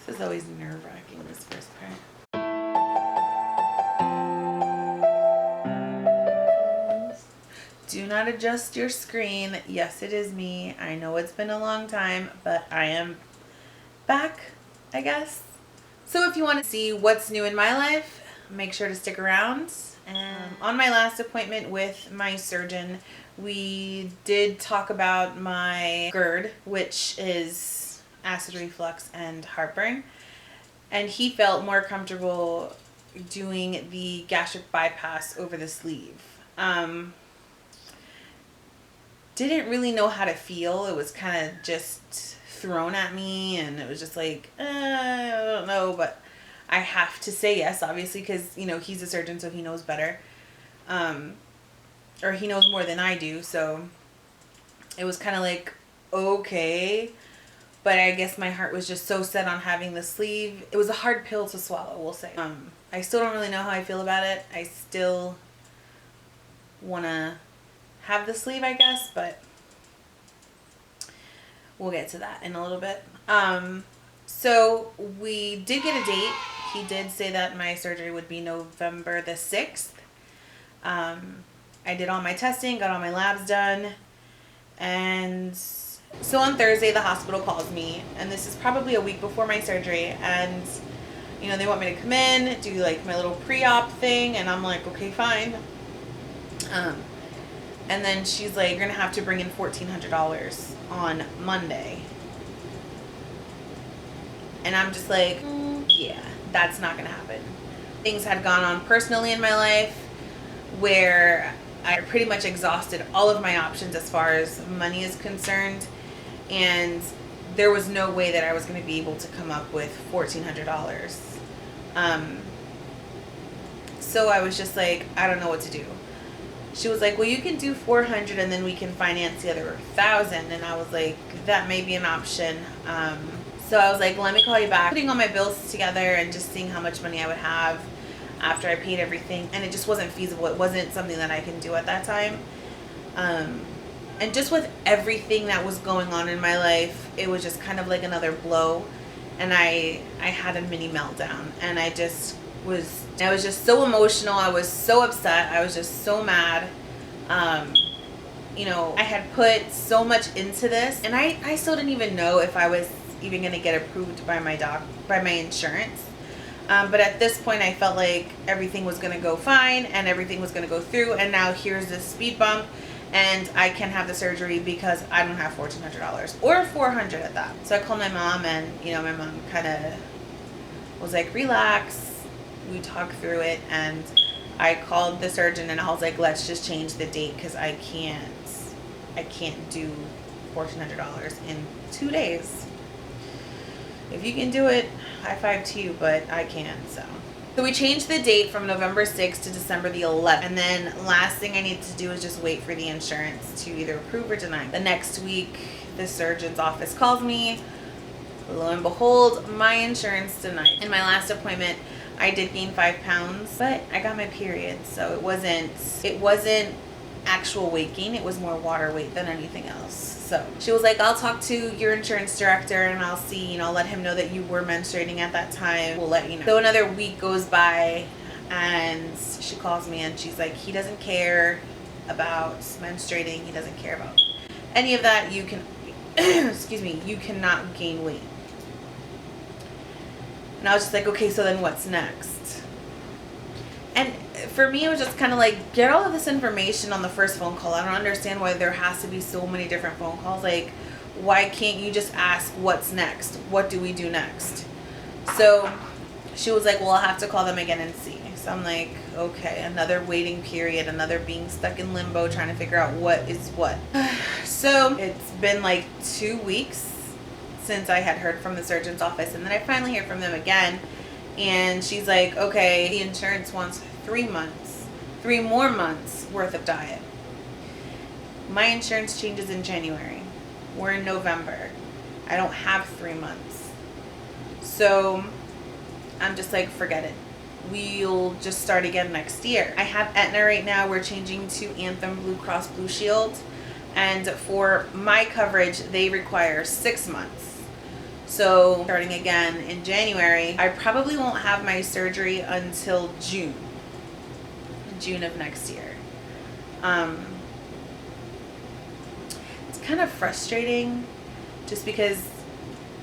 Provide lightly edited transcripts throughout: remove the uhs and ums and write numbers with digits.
This is always nerve-wracking, this first part. Do not adjust your screen. Yes, it is me. I know it's been a long time, but I am back, I guess. So if you want to see what's new in my life, make sure to stick around. And on my last appointment with my surgeon, we did talk about my GERD, which is acid reflux and heartburn. And he felt more comfortable doing the gastric bypass over the sleeve. Didn't really know how to feel. It was kind of just thrown at me, and it was just like, I don't know, but I have to say yes, obviously, because, you know, he's a surgeon, so he knows better. Or he knows more than I do, so it was kind of like, okay. But I guess my heart was just so set on having the sleeve. It was a hard pill to swallow, we'll say. I still don't really know how I feel about it. I still want to have the sleeve, I guess, but we'll get to that in a little bit. So we did get a date. He did say that my surgery would be November the 6th. I did all my testing, got all my labs done, and so on Thursday the hospital calls me, and this is probably a week before my surgery, and you know, they want me to come in, do like my little pre-op thing, and I'm like, okay, fine. And then she's like, you're gonna have to bring in $1,400 on Monday. And I'm just like, yeah, that's not gonna happen. Things had gone on personally in my life where I pretty much exhausted all of my options as far as money is concerned. And there was no way that I was gonna be able to come up with $1,400. So I was just like, I don't know what to do. She was like, well, you can do $400 and then we can finance the other $1,000. And I was like, that may be an option. So I was like, let me call you back. Putting all my bills together and just seeing how much money I would have after I paid everything. And it just wasn't feasible. It wasn't something that I can do at that time. And just with everything that was going on in my life, it was just kind of like another blow. And I had a mini meltdown. And I was just so emotional. I was so upset. I was just so mad. You know, I had put so much into this, and I still didn't even know if I was even going to get approved by my insurance. But at this point, I felt like everything was going to go fine and everything was going to go through. And now here's this speed bump, and I can have the surgery because I don't have $1,400 or $400 at that. So I called my mom, and you know, my mom kind of was like, relax. We talked through it, and I called the surgeon, and I was like, let's just change the date because I can't do $1,400 in 2 days. If you can do it, high five to you, but I can't. So we changed the date from November 6th to December the 11th, and then last thing I need to do is just wait for the insurance to either approve or deny. The next week, the surgeon's office calls me. Lo and behold, my insurance denied. In my last appointment, I did gain 5 pounds, but I got my period, so it wasn't actual weight gain. It was more water weight than anything else. So she was like, I'll talk to your insurance director, and I'll see, you know, let him know that you were menstruating at that time. We'll let you know. So another week goes by, and she calls me, and she's like, he doesn't care about menstruating. He doesn't care about any of that. You can, excuse me, you cannot gain weight. And I was just like, okay, so then what's next? And for me, it was just kind of like, get all of this information on the first phone call. I don't understand why there has to be so many different phone calls. Like, why can't you just ask what's next? What do we do next? So she was like, well, I'll have to call them again and see. So I'm like, okay, another waiting period, another being stuck in limbo, trying to figure out what is what. So it's been like 2 weeks since I had heard from the surgeon's office, and then I finally hear from them again, and she's like, okay, the insurance wants 3 more months worth of diet. My insurance changes in January. We're in November. I don't have 3 months. So I'm just like, forget it. We'll just start again next year. I have Aetna right now. We're changing to Anthem Blue Cross Blue Shield. And for my coverage, they require 6 months. So starting again in January, I probably won't have my surgery until June of next year. It's kind of frustrating just because,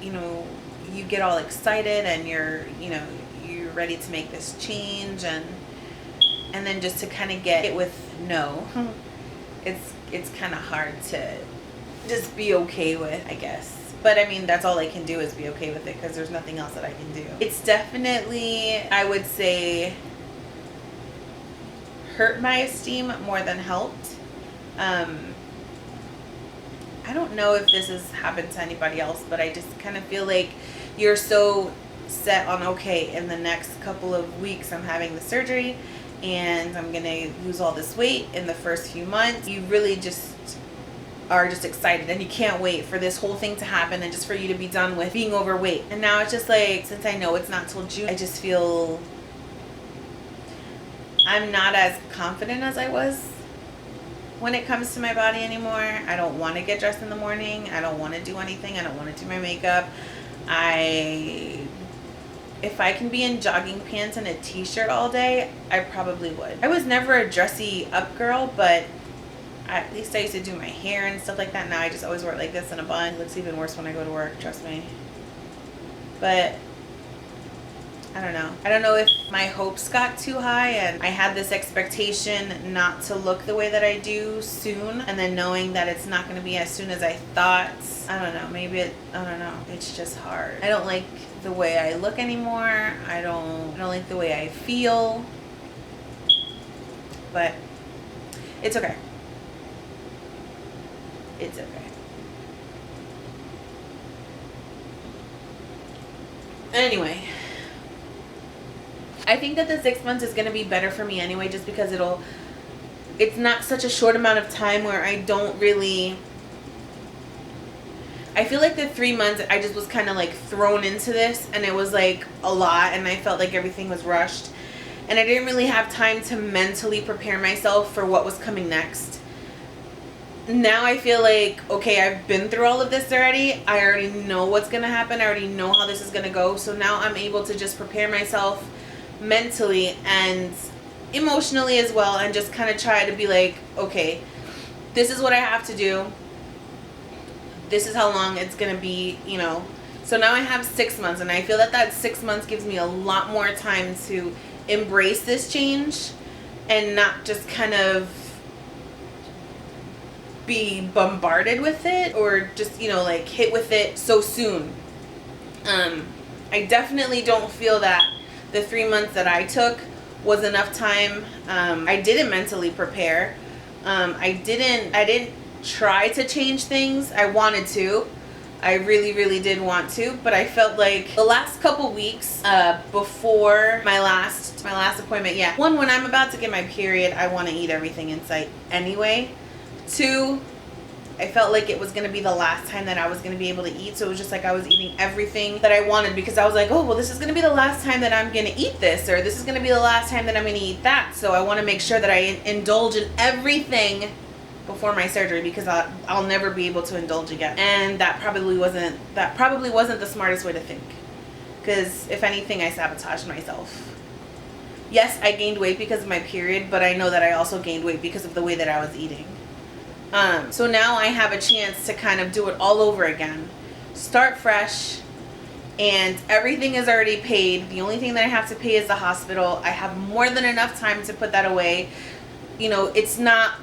you know, you get all excited and you're ready to make this change, and then just to kind of get it with no, it's kind of hard to just be okay with, I guess. But I mean, that's all I can do is be okay with it, because there's nothing else that I can do. It's definitely, I would say, hurt my esteem more than helped. I don't know if this has happened to anybody else, but I just kind of feel like you're so set on, okay, in the next couple of weeks I'm having the surgery and I'm gonna lose all this weight in the first few months. You really just are just excited, and you can't wait for this whole thing to happen and just for you to be done with being overweight. And now it's just like, since I know it's not till June, I just feel I'm not as confident as I was when it comes to my body anymore. I don't want to get dressed in the morning. I don't want to do anything. I don't want to do my makeup. If I can be in jogging pants and a t-shirt all day, I probably would. I was never a dressy up girl, but at least I used to do my hair and stuff like that. Now I just always wear it like this in a bun. It looks even worse when I go to work, trust me. But I don't know. I don't know if my hopes got too high and I had this expectation not to look the way that I do soon, and then knowing that it's not going to be as soon as I thought. I don't know. I don't know. It's just hard. I don't like the way I look anymore. I don't like the way I feel. But it's okay. It's okay. Anyway, I think that the 6 months is going to be better for me anyway, just because it's not such a short amount of time where I don't really, I feel like the 3 months I just was kind of like thrown into this, and it was like a lot, and I felt like everything was rushed, and I didn't really have time to mentally prepare myself for what was coming next. Now I feel like, okay, I've been through all of this already. I already know what's going to happen. I already know how this is going to go. So now I'm able to just prepare myself mentally and emotionally as well, and just kind of try to be like, okay, this is what I have to do. This is how long it's going to be, you know. So now I have 6 months, and I feel that 6 months gives me a lot more time to embrace this change and not just kind of be bombarded with it, or just, you know, like hit with it so soon. I definitely don't feel that the 3 months that I took was enough time. I didn't mentally prepare. I didn't try to change things. I wanted to. I really, really did want to, but I felt like the last couple weeks before my last appointment, yeah. One, when I'm about to get my period, I want to eat everything in sight anyway. 2, I felt like it was going to be the last time that I was going to be able to eat. So it was just like I was eating everything that I wanted, because I was like, oh, well, this is going to be the last time that I'm going to eat this, or this is going to be the last time that I'm going to eat that. So I want to make sure that I indulge in everything before my surgery, because I'll never be able to indulge again. And that probably wasn't the smartest way to think, because if anything, I sabotaged myself. Yes, I gained weight because of my period, but I know that I also gained weight because of the way that I was eating. So now I have a chance to kind of do it all over again, start fresh, and everything is already paid. The only thing that I have to pay is the hospital. I have more than enough time to put that away. You know, it's not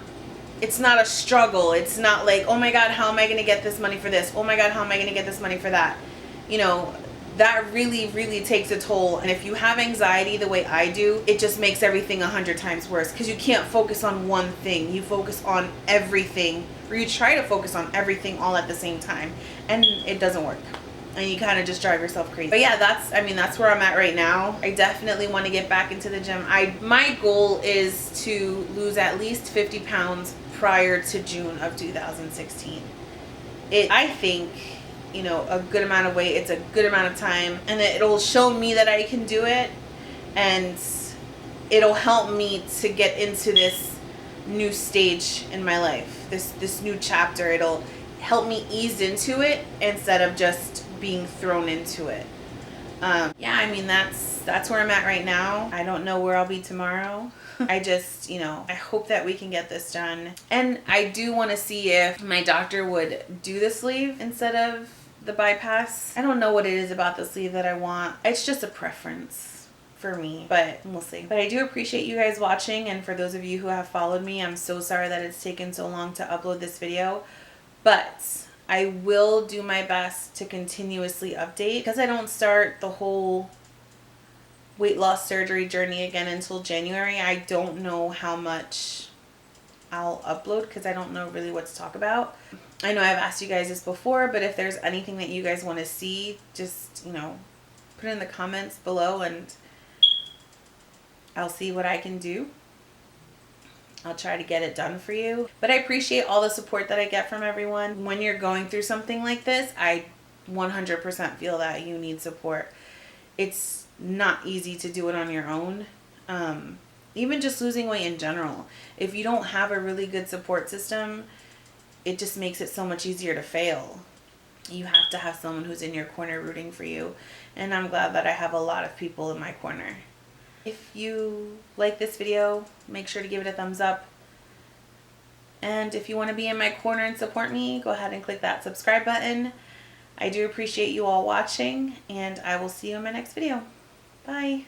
a struggle. It's not like, oh my God, how am I going to get this money for this? Oh my God, how am I going to get this money for that? You know, that really, really takes a toll. And if you have anxiety the way I do, it just makes everything 100 times worse, because you can't focus on one thing. You focus on everything, or you try to focus on everything all at the same time, and it doesn't work. And you kind of just drive yourself crazy. But yeah, that's where I'm at right now. I definitely want to get back into the gym. My goal is to lose at least 50 pounds prior to June of 2016. I think, you know, a good amount of weight, it's a good amount of time, and it'll show me that I can do it, and it'll help me to get into this new stage in my life, this new chapter. It'll help me ease into it instead of just being thrown into it. Yeah, I mean, that's where I'm at right now. I don't know where I'll be tomorrow. I just, I hope that we can get this done. And I do want to see if my doctor would do the sleeve instead of the bypass. I don't know what it is about the sleeve that I want. It's just a preference for me, but we'll see. But I do appreciate you guys watching, and for those of you who have followed me, I'm so sorry that it's taken so long to upload this video, but I will do my best to continuously update, because I don't start the whole weight loss surgery journey again until January. I don't know how much I'll upload because I don't know really what to talk about. I know I've asked you guys this before, but if there's anything that you guys want to see, just, put it in the comments below and I'll see what I can do. I'll try to get it done for you. But I appreciate all the support that I get from everyone. When you're going through something like this, I 100% feel that you need support. It's not easy to do it on your own. Even just losing weight in general. If you don't have a really good support system, it just makes it so much easier to fail. You have to have someone who's in your corner rooting for you. And I'm glad that I have a lot of people in my corner. If you like this video, make sure to give it a thumbs up. And if you want to be in my corner and support me, go ahead and click that subscribe button. I do appreciate you all watching, and I will see you in my next video. Bye.